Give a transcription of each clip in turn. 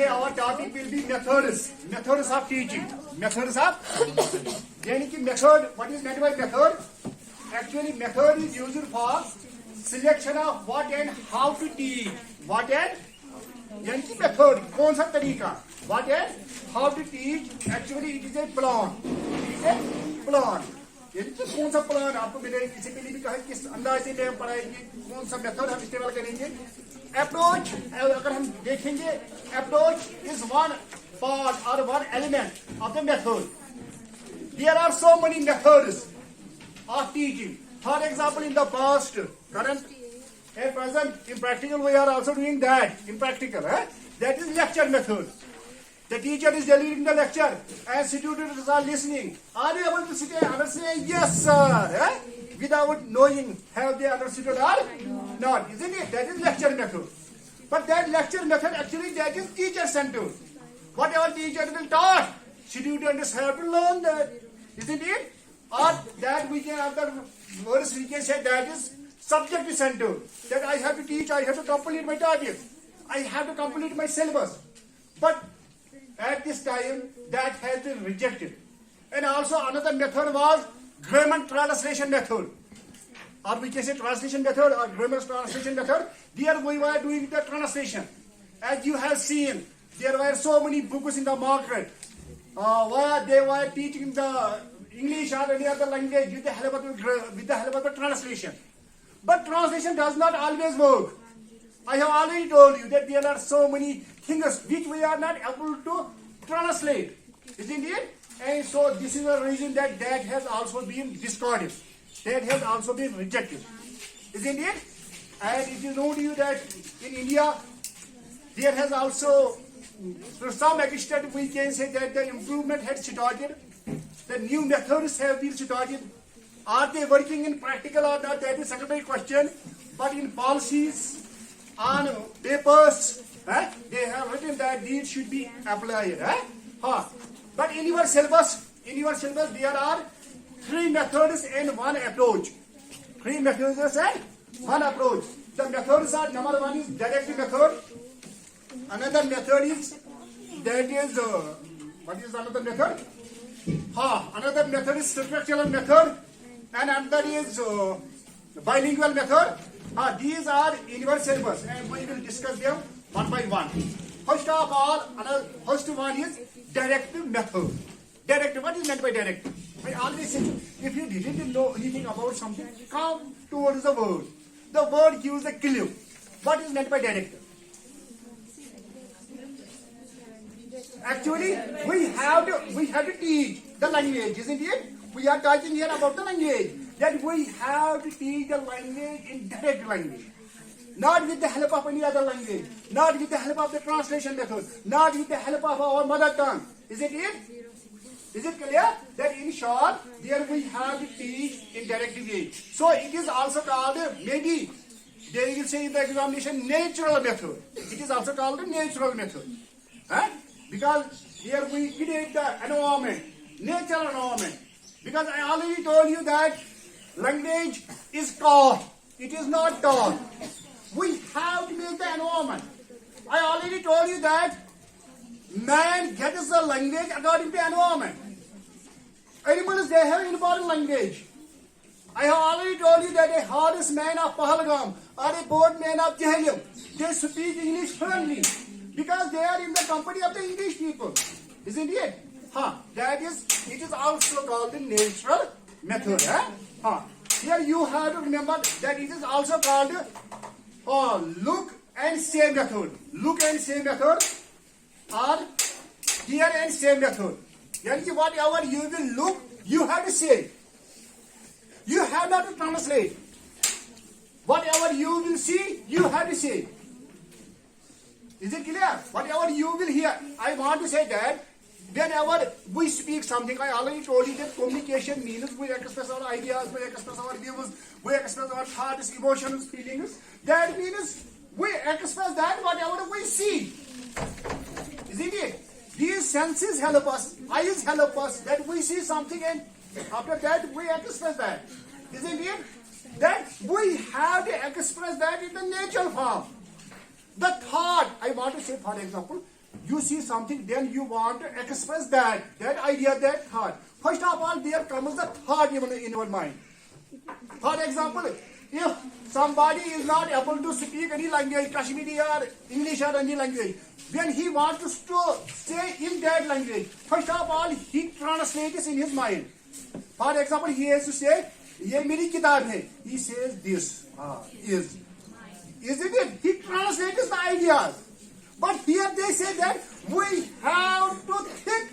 Today our topic will be methods. Methods of teaching. Methods of yani ki method. What is meant by method? Actually, method is used for selection of what and how to teach. What and yani ki method. कौन सा तरीका? What and how to teach. Actually, it is a plan. It is a plan. यानी कि कौन सा plan आपको मिलेगा किसी पहले भी कहा किस अंदाज से हम पढ़ाएंगे कौन सा मेथड हम इस्तेमाल करेंगे अप्रोच अगर हम देखेंगे अप्रोच इज वन पार्ट और one element of the method there are so many methods of teaching for example in the past current and present in practical we are also doing that in practical that is lecture method. The teacher is delivering the lecture and students are listening. Are they able to sit and say yes sir without knowing have they understood or not? Isn't it? That is lecture method. But that lecture method actually that is teacher centered. Whatever teacher will taught, students have to learn that. Isn't it? Or that we can other words we can say that is subject centered. That I have to teach, I have to complete my target. I have to complete my syllabus. But at this time, that has been rejected. And also another method was grammar translation method. Or we can say translation method or grammar translation method. There we were doing the translation. As you have seen, there were so many books in the market. Where they were teaching the English or any other language with the help of the translation. But translation does not always work. I have already told you that there are so many things which we are not able to translate. Isn't it? And so this is the reason that that has also been discarded. That has also been rejected. Isn't it? And it is known to you that in India, there has also, to some extent we can say that the improvement has started. The new methods have been started. Are they working in practical or not? That is secondary question. But in policies, on papers, they have written that these should be applied. But in your syllabus, there are 3 methods and 1 approach. 3 methods and 1 approach. The methods are number 1 is direct method. Another method is what is another method? Another method is structural method, and another is bilingual method. These are in your syllabus and we will discuss them one by one. First of all, first one is directive method. Directive, what is meant by directive? I always say, if you didn't know anything about something, come towards the word. The word gives a clue. What is meant by directive? Actually, we have to teach the language, isn't it? We are talking here about the language. That we have to teach the language in direct language. Not with the help of any other language. Not with the help of the translation method. Not with the help of our mother tongue. Is it? Is it clear? That in short, there we have to teach in direct way. So it is also called, maybe they will say in the examination, natural method. It is also called the natural method. Because here we create the environment, natural environment. Because I already told you that language is taught. It is not taught. We have to make the environment. I already told you that man gets the language according to environment. Animals, they have important language. I have already told you that a horseman of Pahalgam or a boatman of Jahannam, they speak English fluently because they are in the company of the English people. Isn't it? It is also called the natural method. Here you have to remember that it is also called look and say method. Look and say method or hear and say method. Yani whatever you will look, you have to say. You have not to translate. Whatever you will see, you have to say. Is it clear? Whatever you will hear, I want to say that whenever we speak something, I already told you that communication means we express our ideas, we express our views, we express our thoughts, emotions, feelings. That means we express that whatever we see. Isn't it? These senses help us, eyes help us, that we see something and after that we express that. Isn't it? That we have to express that in the natural form. The thought, I want to say for example, you see something, then you want to express that idea, that thought. First of all, there comes the thought even in your mind. For example, if somebody is not able to speak any language, Kashmiri or English or any language, when he wants to say in that language, first of all, he translates in his mind. For example, he has to say, "Ye meri kitab hai." He says this is. Isn't it? He translates the ideas. But here they say that we have to think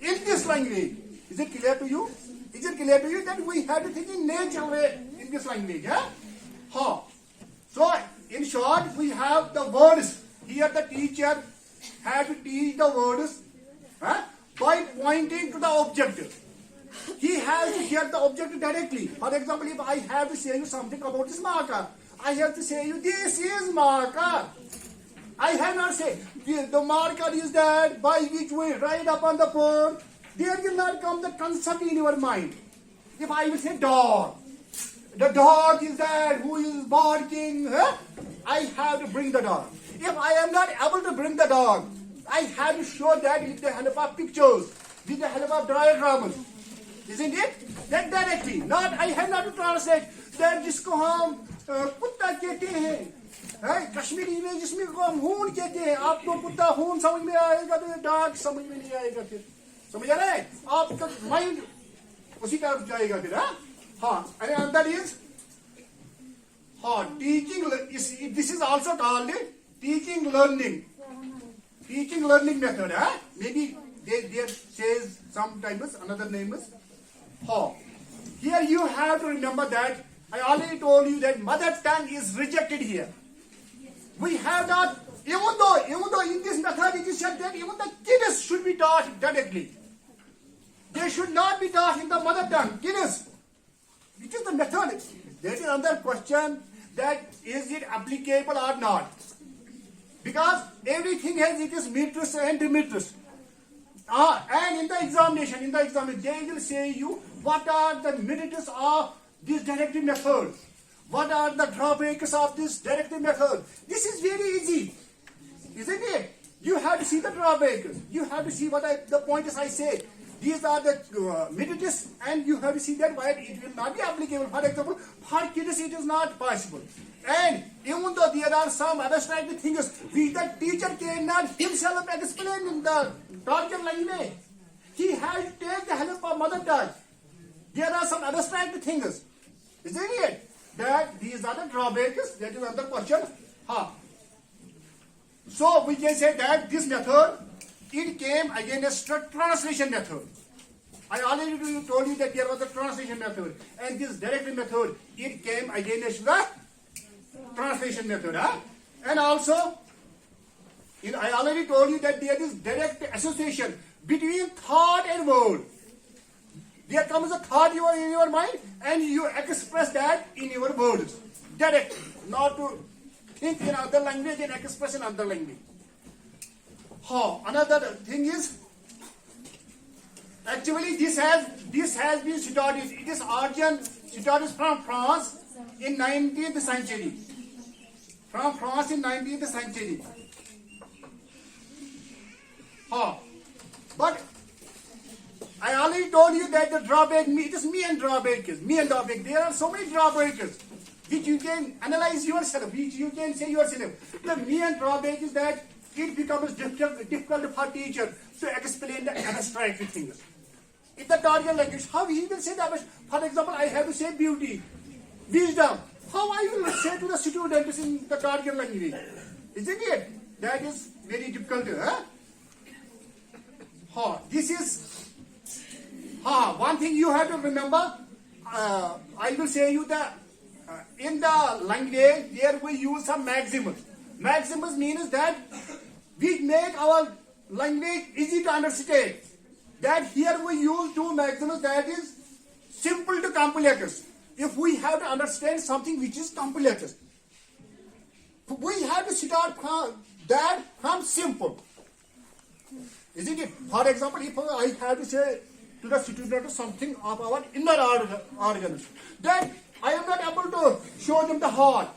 in this language. Is it clear to you? Is it clear to you that we have to think in natural way in this language? How? So, in short, we have the words. Here the teacher had to teach the words by pointing to the object. He has to hear the object directly. For example, if I have to say you something about this marker, I have to say you, this is marker. I have not said, the marker is that by which we write upon the board. There will not come the concept in your mind. If I will say dog, the dog is that who is barking. I have to bring the dog. If I am not able to bring the dog, I have to show that with the help of pictures, with the help of diagrams. Isn't it? That directly. Not I have not to translate that जिसको हम कुत्ता कहते हैं, कश्मीरी में जिसमें हम हून कहते हैं, आपको कुत्ता हून समझ में आएगा तो डॉग समझ में नहीं आएगा फिर. समझ आ रहा है? आपका माइंड उसी तरफ जाएगा फिर. And another is teaching. This is also called teaching learning. Teaching learning method. Maybe there says sometimes another name is how. Here you have to remember that I already told you that mother tongue is rejected here. We have not, even though in this method it is said that even the kids should be taught directly. They should not be taught in the mother tongue. Kids, which is the method? There is another question, that is it applicable or not? Because everything has its meters and demeters. And in the examination, they will say you what are the merits of this directive method. What are the drawbacks of this directive method? This is very easy, isn't it? You have to see the drawbacks. You have to see the points I say. These are the merits, and you have to see that why it will not be applicable. For example, for kids it is not possible. And even though there are some abstract things which the teacher cannot himself explain in the target language, he has to take the help of mother tongue. There are some abstract things, isn't it? That these are the drawbacks. That is another question. So we can say that this method, it came against the translation method. I already told you that there was a translation method, and this directive method, it came against the translation method. And also, I already told you that there is direct association between thought and word. There comes a thought in your mind, and you express that in your words. Direct, not to think in other language and express in other language. Another thing is, actually this has been studied. It is origin studied from France in 19th century. From France in 19th century. But I already told you that the drawback, it is me and drawback. There are so many drawbacks which you can analyze yourself, which you can say yourself. The me and drawback is that it becomes difficult for teacher to explain the abstract things. In the target language, how he will say that? For example, I have to say beauty, wisdom. How I will say to the students in the target language? Isn't it? That is very difficult. This is one thing you have to remember. I will say you that in the language there we use some maxims. Maxims means that we make our language easy to understand. That here we use two maxims, that is simple to complex. If we have to understand something which is complex, we have to start from simple. Isn't it? For example, if I have to say to the student something of our inner organs, then I am not able to show them the heart.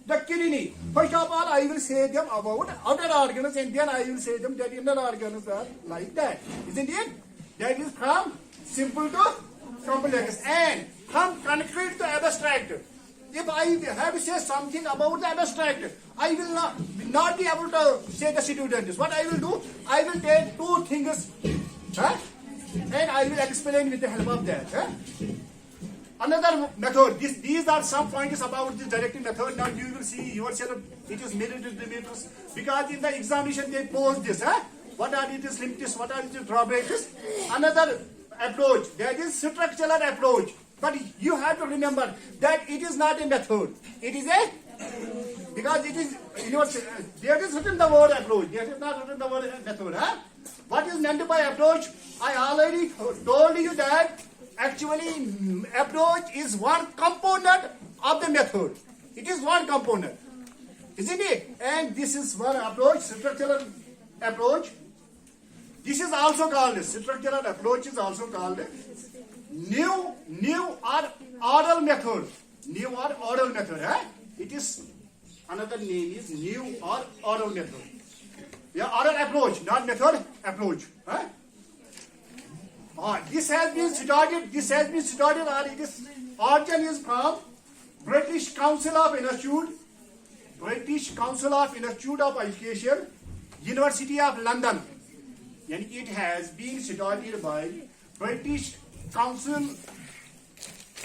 the kidney. First of all, I will say them about outer organs, and then I will say them that inner organs are like that. Isn't it? That is from simple to complex, and from concrete to abstract. If I have to say something about the abstract, I will not be able to say the students. What I will do, I will take two things, and I will explain with the help of that. Another method, these are some points about this directing method. Now you will see yourself, it is millimeters, because in the examination they pose this. What are its limits, what are its drawbacks? Another approach, that is structural approach. But you have to remember that it is not a method. It is a, because it is, there is written the word approach. There is not written the word method. What is meant by approach? I already told you that actually approach is one component of the method. It is one component. Isn't it? And this is one approach, structural approach. This is also called, structural approach is also called new or oral method. New or oral method. It is, another name is new or oral method. Yeah, oral approach, not method, approach. This has been studied, or it is, origin is from British Council of Institute of Education, University of London. And it has been studied by British Council in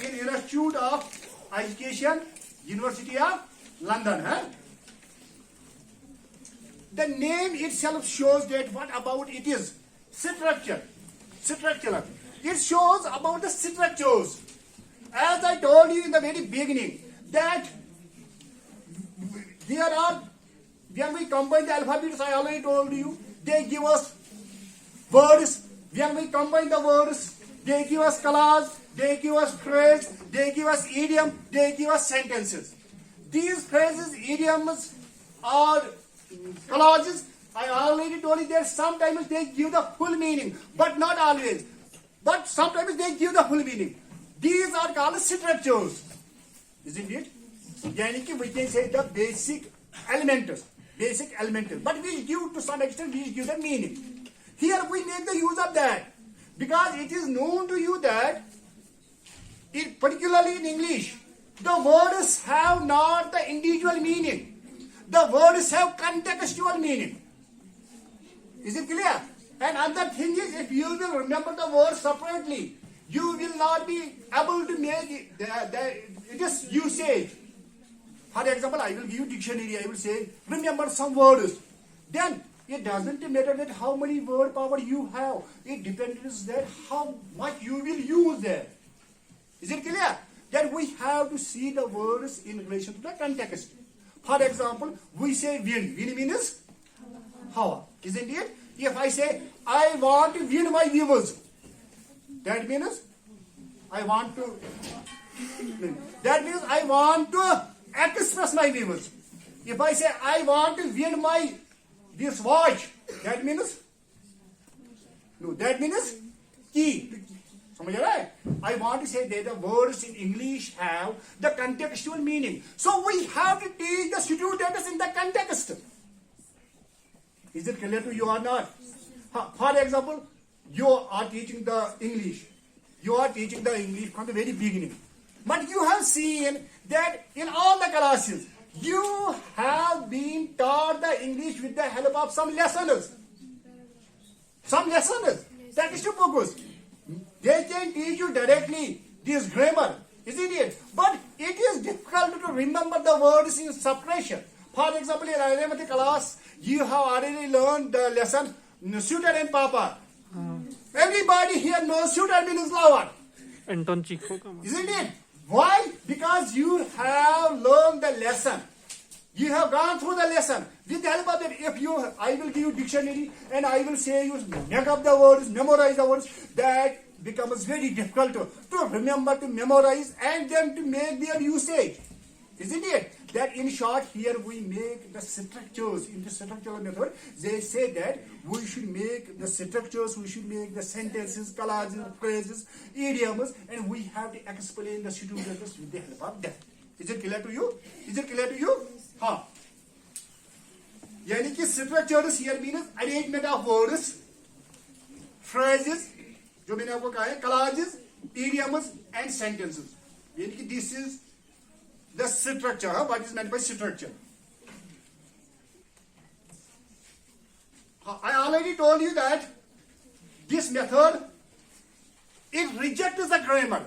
Institute of Education, University of London. The name itself shows that what about it is structure. It shows about the structures. As I told you in the very beginning, that there are, when we combine the alphabets, I already told you, they give us words. When we combine the words, they give us clause, they give us phrase, they give us idiom, they give us sentences. These phrases, idioms, or clauses, I already told you that sometimes they give the full meaning, but not always. But sometimes they give the full meaning. These are called structures. Isn't it? Yani we can say the basic elementals. But we give, to some extent, we give the meaning. Here we make the use of that. Because it is known to you that, particularly in English, the words have not the individual meaning. The words have contextual meaning. Is it clear? And another thing is, if you will remember the words separately, you will not be able to make it is usage. For example, I will give you dictionary. I will say, remember some words. Then it doesn't matter that how many word power you have. It depends that how much you will use there. Is it clear? That we have to see the words in relation to the context. For example, we say wind. Wind means how? Isn't it? If I say, I want to win my viewers, that means I want to express my viewers. If I say, I want to win my this watch, that means key. I want to say that the words in English have the contextual meaning. So we have to teach the students in the context. Is it clear to you or not? For example, you are teaching the English. You are teaching the English from the very beginning. But you have seen that in all the classes, you have been taught the English with the help of some lessons. Text books. They can teach you directly this grammar, isn't it? But it is difficult to remember the words in suppression. For example, in 11th class, you have already learned the lesson, Suitor and Papa. Everybody here knows Suitor means lover. Isn't it? Why? Because you have learned the lesson. You have gone through the lesson. With the help of that, I will give you dictionary and I will say you make up the words, memorize the words. That becomes very difficult to remember, to memorize, and then to make their usage. Isn't it? That in short, here we make the structures in the structural method. They say that we should make the structures, we should make the sentences, clauses, phrases, idioms, and we have to explain the students with the help of that. Is it clear to you? हाँ यानी कि structures here means arrangement of words, phrases जो मैंने आपको कहा है, collages, idioms and sentences. यानी कि this is the structure. What is meant by structure? I already told you that this method, it rejects the grammar.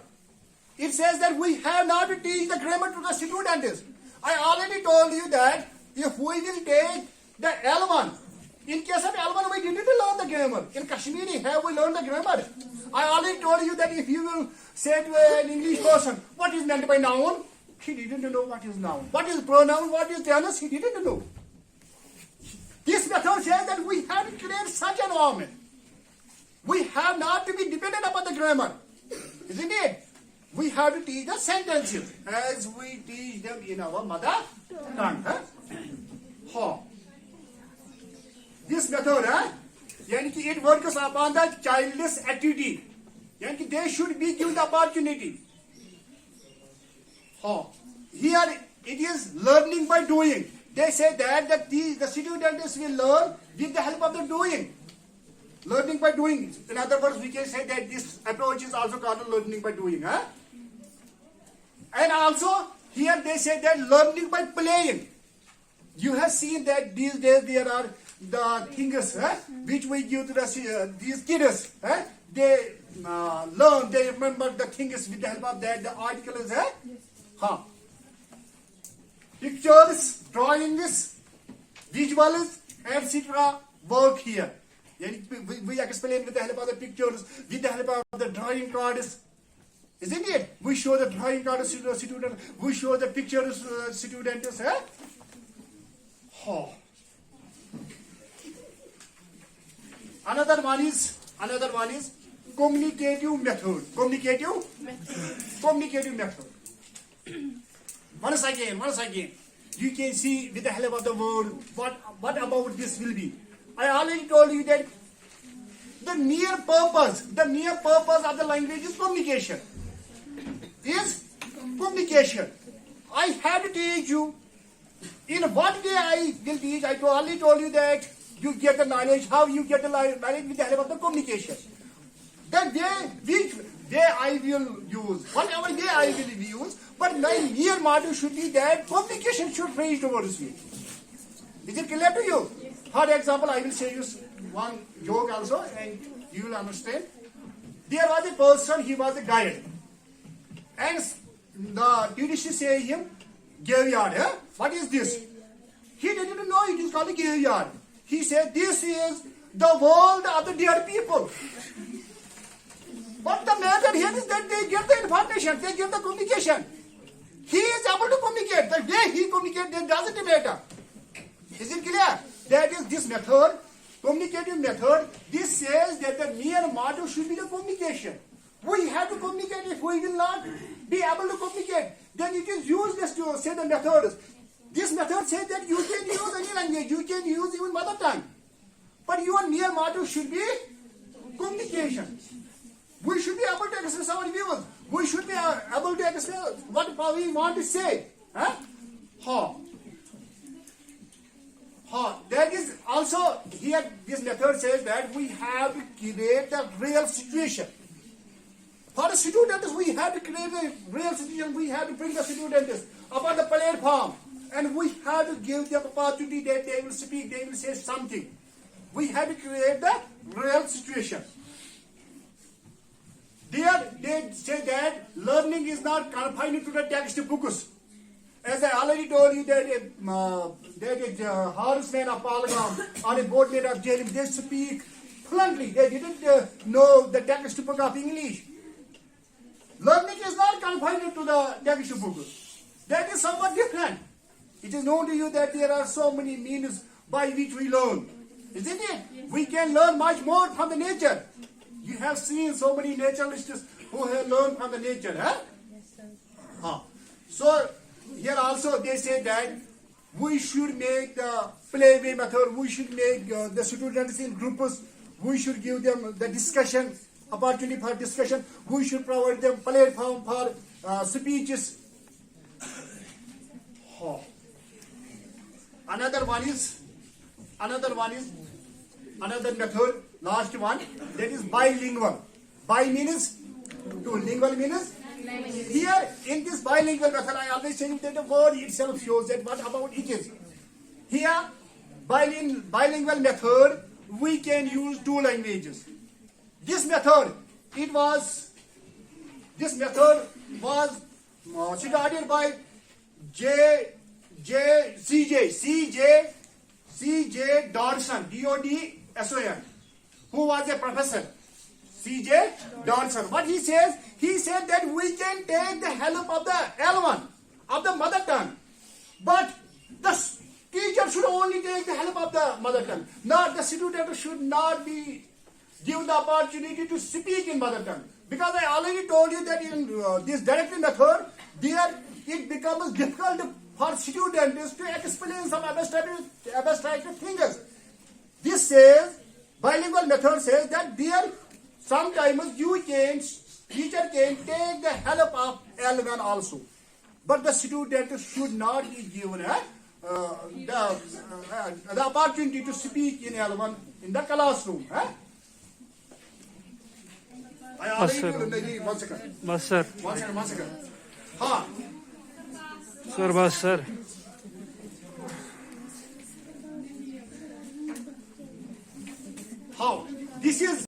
It says that we have not to teach the grammar to the students. I already told you that if we will take the L1, in case of L1 we didn't learn the grammar. In Kashmiri have we learned the grammar? I already told you that if you will say to an English person, what is meant by noun? He didn't know what is noun. What is pronoun? What is genus? He didn't know. This method says that we have to create such an environment. We have not to be dependent upon the grammar. Isn't it? We have to teach the sentences as we teach them in our mother tongue. Huh? This method, yani ki it works upon the childless activity. Yani ki they should be given the opportunity. Huh? Here it is learning by doing. They say that the students will learn with the help of the doing. Learning by doing. In other words, we can say that this approach is also called learning by doing. And also, here they say that learning by playing. You have seen that these days there are the things which we give to these kids. They learn, they remember the things with the help of that. The articles. Yes. Pictures, drawings, visuals, etc. work here. We explain with the help of the pictures, with the help of the drawing cards. Isn't it? We show the drawing cards to the students. We show the pictures to the students. Another one is communicative method. Communicative method. Once again, you can see with the help of the word what about this will be. I already told you that the mere purpose of the language is communication. I have to teach you. In what way I will teach? I already told you that you get the knowledge. How you get the knowledge with the help of the communication. That which way I will use, whatever way I will use, but my mere motto should be that communication should reach towards me. Is it clear to you? Yes. For example, I will show you one joke also, and you will understand. There was a person, he was a guide, and the tourist say him, graveyard. What is this? He didn't know it is called a graveyard. He said, this is the world of the dead people. But the matter here is that they give the information, they give the communication. He is able to communicate. The way he communicates, that doesn't matter. Is it clear? That is this method, communicative method. This says that the mere motto should be the communication. We have to communicate. If we will not be able to communicate, then it is useless to say the methods. This method says that you can use any language, you can use even mother tongue. But your mere motto should be communication. We should be able to express our views. We should be able to express what we want to say. That is also here. This method says that we have to create a real situation. For the students, we have to create a real situation. We have to bring the students upon the platform, and we have to give them opportunity that they will speak, they will say something. We have to create the real situation. There they say that learning is not confined to the textbooks. As I already told you that a horseman of Palgam or a boatman of Jailim, they speak fluently. They didn't know the textbook of English. Learning is not confined to the textbook. That is somewhat different. It is known to you that there are so many means by which we learn. Isn't it? Yes. We can learn much more from the nature. You have seen so many naturalists who have learned from the nature. Yes, sir. So, here also they say that we should make the playway method, we should make the students in groups, we should give them the discussion, opportunity for discussion, we should provide them platform for speeches. another method, last one, that is bilingual. Bi means two, lingual means here in this bilingual method. I always say that the word itself shows that what about it is. Here, bilingual method, we can use two languages. This method was started by C.J. Dodson, D-O-D-S-O-N, who was a professor. C.J. Dodson. What he says? He said that we can take the help of the L1, of the mother tongue, but the teacher should only take the help of the mother tongue. Not the student should not be given the opportunity to speak in mother tongue. Because I already told you that in this directive method, there it becomes difficult for students to explain some abstract things. This says, bilingual method says that there sometimes teacher can take the help of L1 also. But the student should not be given the opportunity to speak in L1 in the classroom. I already told you, one second. Bas sir. One second. Ha. Sir, bas sir. How? This is